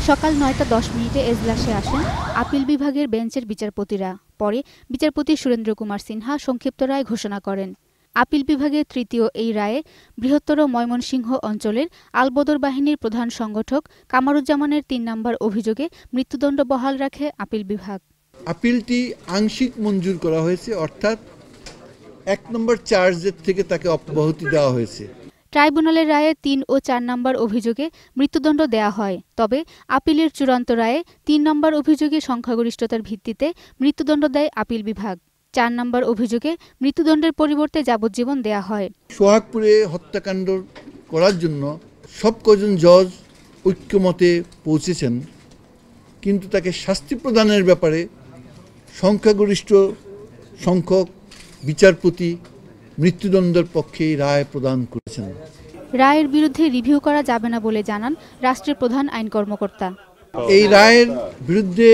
সকাল ৯টা ১০ এজলাসে আসেন আপিল বিভাগের বেঞ্চের বিচারপতিরা। পরে বিচারপতি সুরেন্দ্র কুমার সিনহা সংক্ষিপ্ত রায় ঘোষণা করেন। আপিল বিভাগের তৃতীয় এই রায়ে বৃহত্তর ময়মনসিংহ অঞ্চলের আলবদর বাহিনীর প্রধান সংগঠক কামারুজ্জামানের ৩ নম্বর অভিযোগে মৃত্যুদণ্ড বহাল রাখে আপিল বিভাগ। আপিলটি আংশিক মঞ্জুর করা হয়েছে, অর্থাৎ ১ নম্বর চার্জের থেকে তাকে অব্যাহতি দেওয়া হয়েছে। ট্রাইব্যুনালের রায়ে ৩ ও ৪ নম্বর অভিযোগে মৃত্যুদণ্ড দেয়া হয়। তবে আপিলের চূড়ান্ত রায়ে ৩ নম্বর অভিযোগে সংখ্যাগরিষ্ঠতার ভিত্তিতে মৃত্যুদণ্ড দেয় আপিল বিভাগ। ৪ নম্বর অভিযোগে মৃত্যুদণ্ডের পরিবর্তে যাবজ্জীবন দেয়া হয়। সোহাগপুরে হত্যাকাণ্ড করার জন্য সব কজন জজ ঐক্যমতে পৌঁছেছেন, কিন্তু তাকে শাস্তি প্রদানের ব্যাপারে সংখ্যাগরিষ্ঠ সংখ্যক বিচারপতি মৃত্যুদণ্ডের পক্ষে রায় প্রদান করেছেন। রায়ের বিরুদ্ধে রিভিউ করা যাবে না বলে জানান রাষ্ট্রের প্রধান আইন কর্মকর্তা। এই রায়ের বিরুদ্ধে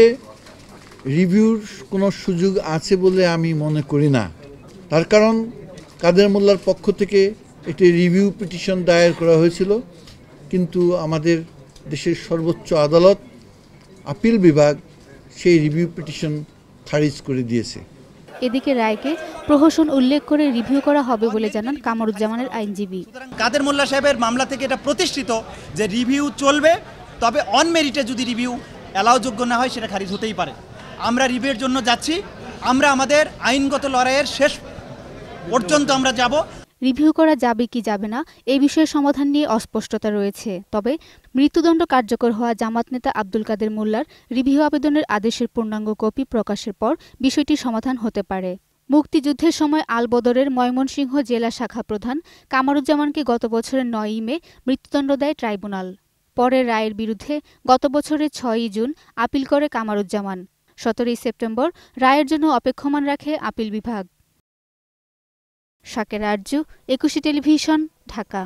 রিভিউর কোনো সুযোগ আছে বলে আমি মনে করি না। তার কারণ কাদের মোল্লার পক্ষ থেকে একটি রিভিউ পিটিশন দায়ের করা হয়েছিল, কিন্তু আমাদের দেশের সর্বোচ্চ আদালত আপিল বিভাগ সেই রিভিউ পিটিশন খারিজ করে দিয়েছে। এদিকে রায়কে প্রহসন উল্লেখ করে রিভিউ করা হবে বলে জানান কামারুজ্জামানের আইনজীবী। কাদের মোল্লা সাহেবের মামলা থেকে এটা প্রতিষ্ঠিত যে রিভিউ চলবে, তবে অন মেরিটে যদি রিভিউ অ্যালাউযোগ্য না হয় সেটা খারিজ হতেই পারে। আমরা রিভিউর জন্য যাচ্ছি, আমরা আমাদের আইনগত লড়াইয়ের শেষ পর্যন্ত আমরা যাব। রিভিউ করা যাবে কি যাবে না এই বিষয়ে সমাধান নিয়ে অস্পষ্টতা রয়েছে। তবে মৃত্যুদণ্ড কার্যকর হওয়া জামাত নেতা আব্দুল কাদের মোল্লার রিভিউ আবেদনের আদেশের পূর্ণাঙ্গ কপি প্রকাশের পর বিষয়টি সমাধান হতে পারে। মুক্তিযুদ্ধের সময় আলবদরের ময়মনসিংহ জেলা শাখা প্রধান কামারুজ্জামানকে গত বছরের ৯ই মে মৃত্যুদণ্ড দেয় ট্রাইব্যুনাল। পরের রায়ের বিরুদ্ধে গত বছরের ৬ই জুন আপিল করে কামারুজ্জামান। ১৭ই সেপ্টেম্বর রায়ের জন্য অপেক্ষমান রাখে আপিল বিভাগ। শাকের আরজু, একুশে টেলিভিশন, ঢাকা।